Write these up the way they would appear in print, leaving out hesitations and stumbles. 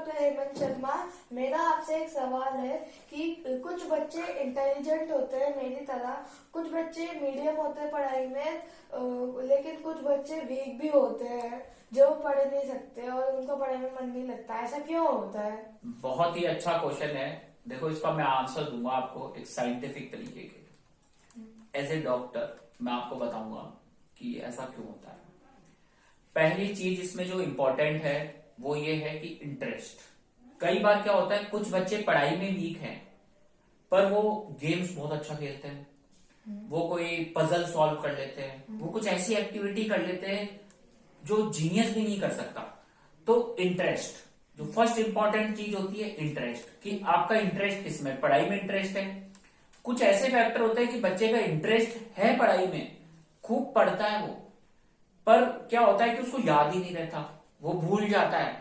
Doctor Hemant Sharma. मेरा आपसे एक सवाल है कि कुछ बच्चे इंटेलिजेंट होते हैं मेरी तरह, कुछ बच्चे मीडियम होते हैं पढ़ाई में, लेकिन कुछ बच्चे वीक भी होते हैं जो पढ़ नहीं सकते और उनका पढ़ाई में मन नहीं लगता। ऐसा क्यों होता है? बहुत ही अच्छा क्वेश्चन है। देखो, इसका मैं आंसर दूंगा आपको एक साइंटिफिक तरीके के। एज ए डॉक्टर मैं आपको बताऊंगा कि ऐसा क्यों होता है। पहली चीज इसमें जो इम्पोर्टेंट है वो ये है कि इंटरेस्ट। कई बार क्या होता है, कुछ बच्चे पढ़ाई में वीक हैं पर वो गेम्स बहुत अच्छा खेलते हैं, वो कोई पजल सॉल्व कर लेते हैं, वो कुछ ऐसी एक्टिविटी कर लेते हैं जो जीनियस भी नहीं कर सकता। तो इंटरेस्ट जो फर्स्ट इंपॉर्टेंट चीज होती है, इंटरेस्ट, कि आपका इंटरेस्ट किसमें, पढ़ाई में इंटरेस्ट है। कुछ ऐसे फैक्टर होते हैं कि बच्चे का इंटरेस्ट है पढ़ाई में, खूब पढ़ता है वो, पर क्या होता है कि उसको याद ही नहीं रहता, वो भूल जाता है।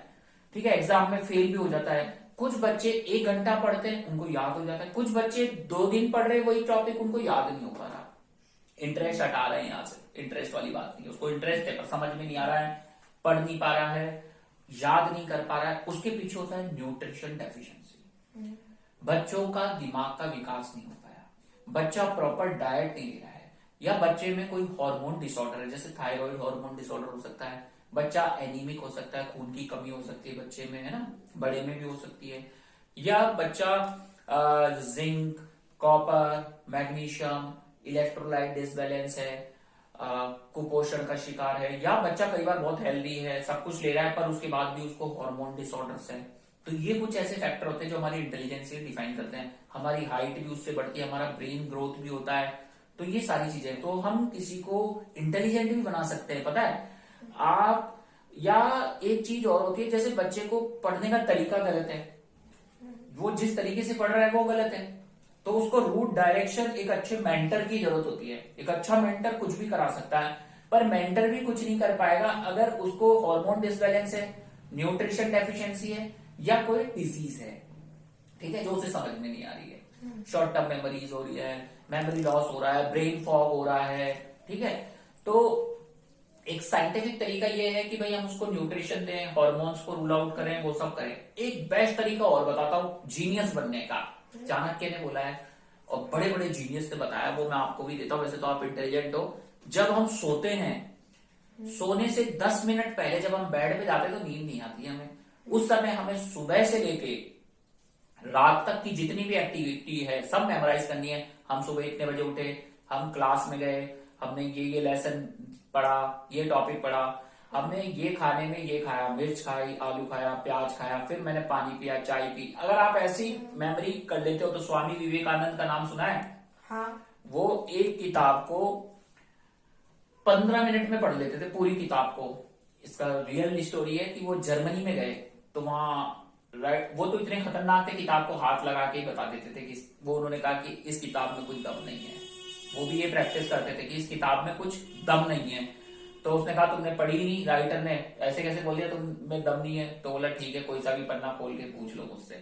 ठीक है, एग्जाम में फेल भी हो जाता है। कुछ बच्चे 1 घंटा पढ़ते हैं, उनको याद हो जाता है। कुछ बच्चे 2 दिन पढ़ रहे वही टॉपिक, उनको याद नहीं हो पा रहा। इंटरेस्ट हटा रहे हैं यहां से, इंटरेस्ट वाली बात नहीं है। उसको इंटरेस्ट है पर समझ में नहीं आ रहा है, पढ़ नहीं पा रहा है, याद नहीं कर पा रहा है। उसके पीछे होता है न्यूट्रिशन डेफिशिएंसी। बच्चों का दिमाग का विकास नहीं हो पाया, बच्चा प्रॉपर डाइट नहीं ले रहा है, या बच्चे में कोई हार्मोन डिसऑर्डर है, जैसे थायराइड हार्मोन डिसऑर्डर हो सकता है, बच्चा एनीमिक हो सकता है, खून की कमी हो सकती है बच्चे में, है ना, बड़े में भी हो सकती है। या बच्चा zinc, copper, magnesium, electrolyte disbalance है, कुपोषण का शिकार है, या बच्चा कई बार बहुत हेल्दी है, सब कुछ ले रहा है पर उसके बाद भी उसको हार्मोन डिसऑर्डर्स है। तो ये कुछ ऐसे फैक्टर होते हैं जो हमारी इंटेलिजेंस डिफाइन करते हैं। हमारी हाइट भी उससे बढ़ती है, हमारा ब्रेन ग्रोथ भी होता है। तो ये सारी चीजें, तो हम किसी को इंटेलिजेंट भी बना सकते हैं, पता है आप। या एक चीज और होती है, जैसे बच्चे को पढ़ने का तरीका गलत है, वो जिस तरीके से पढ़ रहा है वो गलत है, तो उसको रूट डायरेक्शन, एक अच्छे मेंटर की जरूरत होती है। एक अच्छा मेंटर कुछ भी करा सकता है, पर मेंटर भी कुछ नहीं कर पाएगा अगर उसको हार्मोन डिसबैलेंस है, न्यूट्रिशन डेफिशिएंसी है, या कोई डिजीज है, ठीक है, जो उसे समझ में नहीं आ रही है। शॉर्ट टर्म मेमोरीज हो रही है, मेमोरी लॉस हो रहा है, ब्रेन फॉग हो रहा है। ठीक है, तो एक साइंटिफिक तरीका ये है कि भाई हम उसको न्यूट्रिशन दें, हार्मोन्स को रूल आउट करें, वो सब करें। एक बेस्ट तरीका और बताता हूं जीनियस बनने का, चाणक्य ने बोला है और बड़े बड़े जीनियस ने बताया, वो मैं आपको भी देता हूं। वैसे तो आप इंटेलिजेंट हो। जब हम सोते हैं, सोने से 10 मिनट पहले जब हम बेड पे जाते हैं तो नींद नहीं आती हमें। उस समय हमें सुबह से लेके रात तक की जितनी भी एक्टिविटी है सब मेमोराइज करनी है। हम सुबह इतने बजे उठे, हम क्लास में गए, हमने ये लेसन पढ़ा, ये टॉपिक पढ़ा, हमने ये खाने में ये खाया, मिर्च खाई, आलू खाया, प्याज खाया, फिर मैंने पानी पिया, चाय पी। अगर आप ऐसी मेमोरी कर लेते हो तो स्वामी विवेकानंद का नाम सुना है? हाँ। वो एक किताब को 15 मिनट में पढ़ लेते थे, पूरी किताब को। इसका रियल स्टोरी है कि वो जर्मनी में गए तो वहां वो तो इतने खतरनाक थे, किताब को हाथ लगा के बता देते थे कि वो, उन्होंने कहा कि इस किताब में कुछ दम नहीं है। वो भी ये प्रैक्टिस करते थे कि इस किताब में कुछ दम नहीं है। तो उसने कहा तुमने पढ़ी नहीं, राइटर ने ऐसे कैसे बोल दिया तुम्हें दम नहीं है? तो बोला ठीक है, कोई सा भी पन्ना खोल के पूछ लो मुझसे।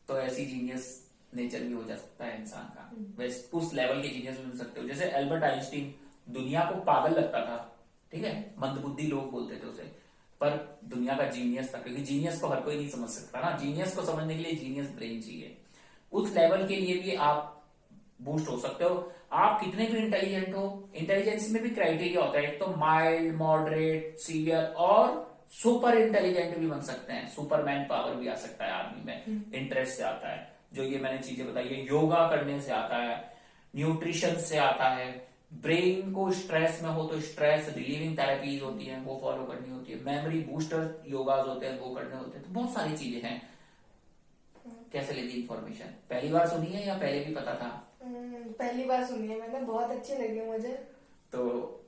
तो ऐसी जीनियस नेचर भी हो जा सकता है इंसान का, वैसे उस लेवल के जीनियस बन सकते हो। जैसे एल्बर्ट आइंस्टीन दुनिया को पागल लगता था, ठीक है, मंदबुद्धि लोग बोलते थे उसे, पर दुनिया का जीनियस था, क्योंकि जीनियस को हर कोई नहीं समझ सकता ना। जीनियस को समझने के लिए जीनियस ब्रेन चाहिए। उस लेवल के लिए भी आप बूस्ट हो सकते हो। आप कितने भी इंटेलिजेंट हो, इंटेलिजेंस में भी क्राइटेरिया होता है, एक तो माइल्ड, मॉडरेट, सीवियर और सुपर इंटेलिजेंट भी बन सकते हैं। सुपरमैन पावर भी आ सकता है आदमी में, इंटरेस्ट से आता है। जो ये मैंने चीजें बताई है, योगा करने से आता है, न्यूट्रिशन से आता है, ब्रेन को स्ट्रेस में हो तो स्ट्रेस रिलीविंग थेरेपीज होती हैं वो फॉलो करनी होती है, मेमोरी बूस्टर योगाज होते हैं वो करने होते हैं। तो बहुत सारी चीजें हैं। कैसे लेती इंफॉर्मेशन? पहली बार सुनी है या पहले भी पता था? पहली बार सुनी है मैंने, बहुत अच्छी लगी मुझे। तो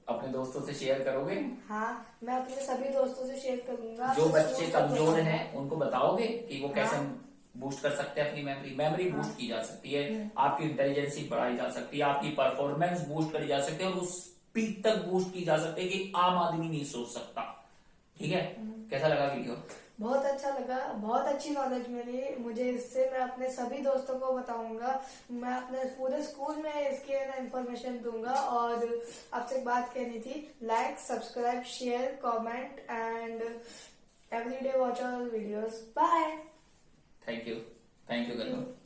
अपने दोस्तों से शेयर करोगे? हाँ, मैं अपने सभी दोस्तों से शेयर करूंगा। जो बच्चे कमजोर हैं उनको बताओगे कि वो कैसे हाँ। बूस्ट कर सकते हैं अपनी मेमोरी। मेमोरी बूस्ट की जा सकती है, आपकी इंटेलिजेंसी बढ़ाई जा सकती है, आपकी परफॉर्मेंस बूस्ट करी जा सकती है, और उस स्पीड तक बूस्ट की जा सकती है कि आम आदमी नहीं सोच सकता। ठीक है, कैसा लगा वीडियो? बहुत अच्छा लगा, बहुत अच्छी नॉलेज मिली मुझे इससे। मैं अपने सभी दोस्तों को बताऊंगा, मैं अपने पूरे स्कूल में इसके ना इन्फॉर्मेशन दूंगा। और आपसे एक बात कहनी थी, like, subscribe, share, comment and every day watch our videos. Bye. Thank you Garima.